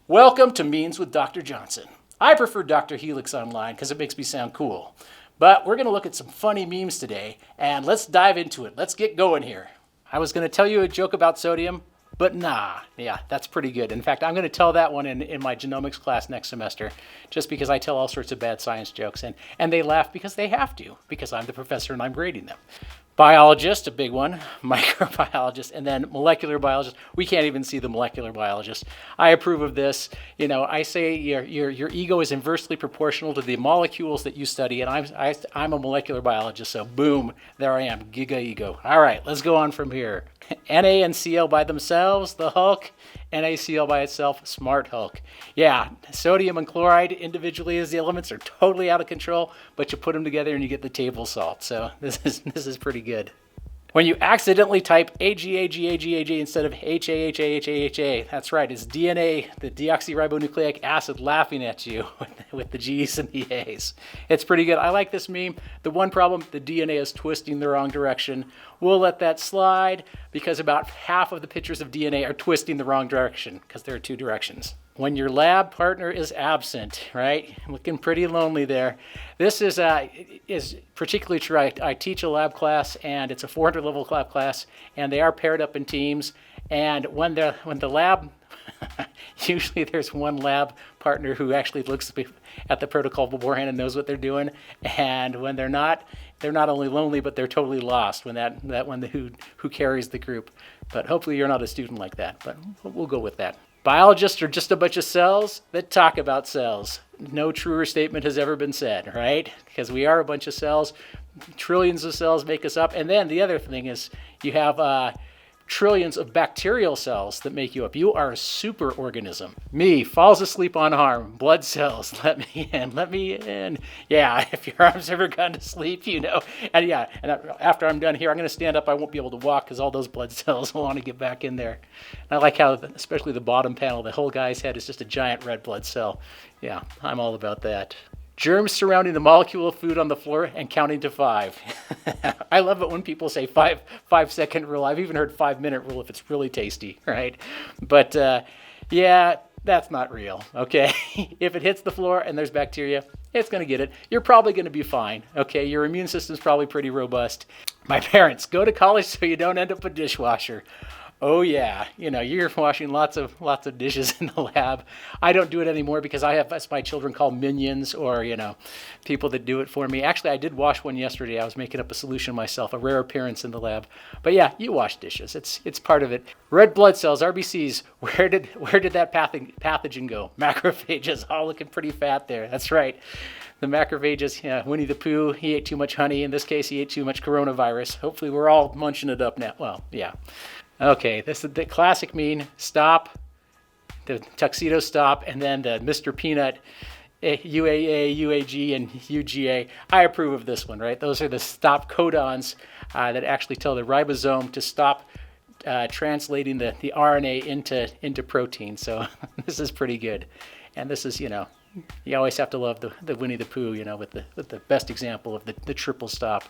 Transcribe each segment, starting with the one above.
Welcome to Memes with Dr. Johnson. I prefer Dr. Helix online because it makes me sound cool. But we're going to look at some funny memes today, and let's dive into it. Let's get going here. I was going to tell you a joke about sodium, but nah. Yeah, that's pretty good. In fact, I'm going to tell that one in my genomics class next semester, just because I tell all sorts of bad science jokes, and they laugh because they have to, because I'm the professor and I'm grading them. Biologist, a big one, microbiologist, and then molecular biologist. We can't even see the molecular biologist. I approve of this. You know, I say your ego is inversely proportional to the molecules that you study, and I'm a molecular biologist, so boom, there I am, giga ego. All right, let's go on from here. Na and Cl by themselves, the Hulk. NaCl by itself, smart Hulk. Yeah, sodium and chloride individually as the elements are totally out of control, but you put them together and you get the table salt. So this is pretty good. When you accidentally type AG instead of HA, that's right, it's DNA, the deoxyribonucleic acid, laughing at you with the G's and the A's. It's pretty good. I like this meme. The one problem, the DNA is twisting the wrong direction. We'll let that slide because about half of the pictures of DNA are twisting the wrong direction because there are two directions. When your lab partner is absent, right? Looking pretty lonely there. This is particularly true. I teach a lab class, and it's a 400 level lab class, and they are paired up in teams. And when the lab, usually there's one lab partner who actually looks at the protocol beforehand and knows what they're doing. And when they're not only lonely, but they're totally lost when that one who carries the group. But hopefully you're not a student like that. But we'll go with that. Biologists are just a bunch of cells that talk about cells. No truer statement has ever been said, right? Because we are a bunch of cells. Trillions of cells make us up. And then the other thing is you have trillions of bacterial cells that make you up. You are a super organism. Me, falls asleep unharmed. Blood cells, let me in. Yeah, if your arm's ever gone to sleep, you know. And yeah, and after I'm done here, I'm going to stand up. I won't be able to walk because all those blood cells will want to get back in there. And I like how, especially the bottom panel, the whole guy's head is just a giant red blood cell. Yeah, I'm all about that. Germs surrounding the molecule of food on the floor and counting to 5. I love it when people say 5-second rule. I've even heard 5-minute rule if it's really tasty, right? But yeah, that's not real, okay? If it hits the floor and there's bacteria, it's going to get it. You're probably going to be fine, okay? Your immune system's probably pretty robust. My parents, go to college so you don't end up a dishwasher. Oh yeah, you know, you're washing lots of dishes in the lab. I don't do it anymore because I have, as my children call, minions, or, you know, people that do it for me. Actually, I did wash one yesterday. I was making up a solution myself, a rare appearance in the lab. But yeah, you wash dishes. It's part of it. Red blood cells, RBCs. Where did that pathogen go? Macrophages, all looking pretty fat there. That's right. The macrophages, yeah, Winnie the Pooh, he ate too much honey. In this case, he ate too much coronavirus. Hopefully, we're all munching it up now. Well, yeah. Okay, this is the classic meme, stop, the tuxedo stop, and then the Mr. Peanut, UAA, UAG, and UGA. I approve of this one, right? Those are the stop codons that actually tell the ribosome to stop translating the RNA into protein. So this is pretty good. And this is, you know, you always have to love the Winnie the Pooh, you know, with the best example of the triple stop.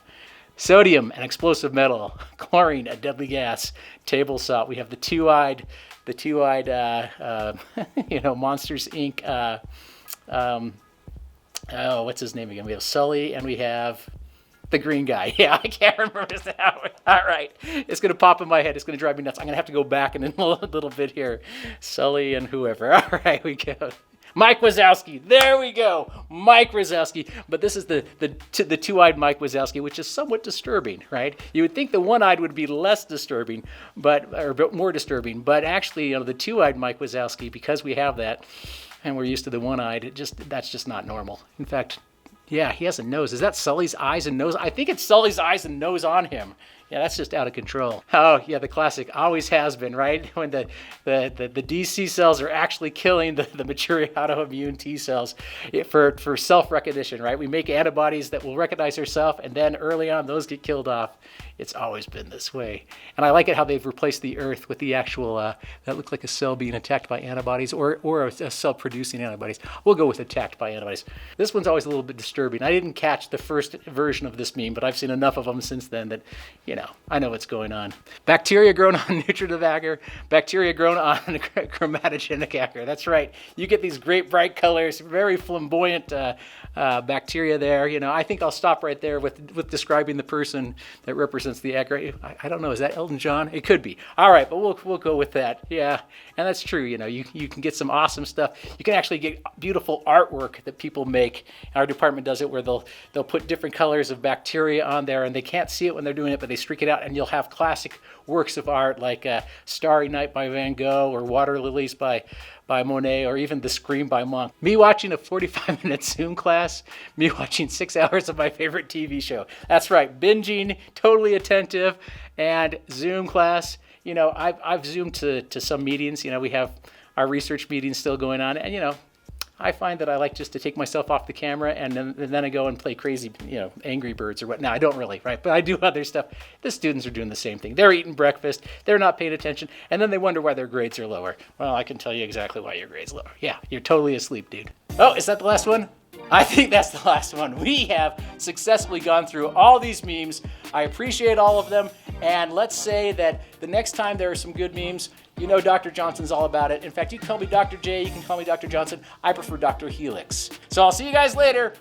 Sodium, an explosive metal. Chlorine, a deadly gas. Table salt. We have the twoeyed, you know, Monsters Inc. What's his name again? We have Sully, and we have the green guy. Yeah, I can't remember his name. All right, it's gonna pop in my head. It's gonna drive me nuts. I'm gonna have to go back in a little bit here. Sully and whoever. All right, we go. Mike Wazowski, there we go, Mike Wazowski. But this is the two-eyed Mike Wazowski, which is somewhat disturbing, right? You would think the one-eyed would be less disturbing, or more disturbing. But actually, you know, the two-eyed Mike Wazowski, because we have that, and we're used to the one-eyed, that's just not normal. In fact, yeah, he has a nose. Is that Sully's eyes and nose? I think it's Sully's eyes and nose on him. Yeah, that's just out of control. Oh, yeah, the classic always has been, right? When the DC cells are actually killing the mature autoimmune T cells for self-recognition, right? We make antibodies that will recognize ourselves, and then early on, those get killed off. It's always been this way. And I like it how they've replaced the Earth with the actual, that looked like a cell being attacked by antibodies, or a cell producing antibodies. We'll go with attacked by antibodies. This one's always a little bit disturbing. I didn't catch the first version of this meme, but I've seen enough of them since then that, you know, know, I know what's going on. Bacteria grown on nutritive agar, bacteria grown on chromatogenic agar. That's right. You get these great bright colors, very flamboyant bacteria there. You know, I think I'll stop right there with describing the person that represents the agar. I don't know, is that Elton John? It could be. All right, but we'll go with that. Yeah, and that's true. You know, you can get some awesome stuff. You can actually get beautiful artwork that people make. Our department does it where they'll put different colors of bacteria on there, and they can't see it when they're doing it, but they streak it out, and you'll have classic works of art like Starry Night by Van Gogh, or Water Lilies by Monet, or even The Scream by Monk. Me watching a 45-minute Zoom class, me watching 6 hours of my favorite TV show. That's right, binging, totally attentive, and Zoom class. You know, I've Zoomed to some meetings. You know, we have our research meetings still going on, and you know, I find that I like just to take myself off the camera and then I go and play crazy, you know, Angry Birds or what. Now, I don't really, right? But I do other stuff. The students are doing the same thing. They're eating breakfast. They're not paying attention. And then they wonder why their grades are lower. Well, I can tell you exactly why your grade's lower. Yeah, you're totally asleep, dude. Oh, is that the last one? I think that's the last one. We have successfully gone through all these memes. I appreciate all of them. And let's say that the next time there are some good memes, you know Dr. Johnson's all about it. In fact, you can call me Dr. J, you can call me Dr. Johnson. I prefer Dr. Helix. So I'll see you guys later.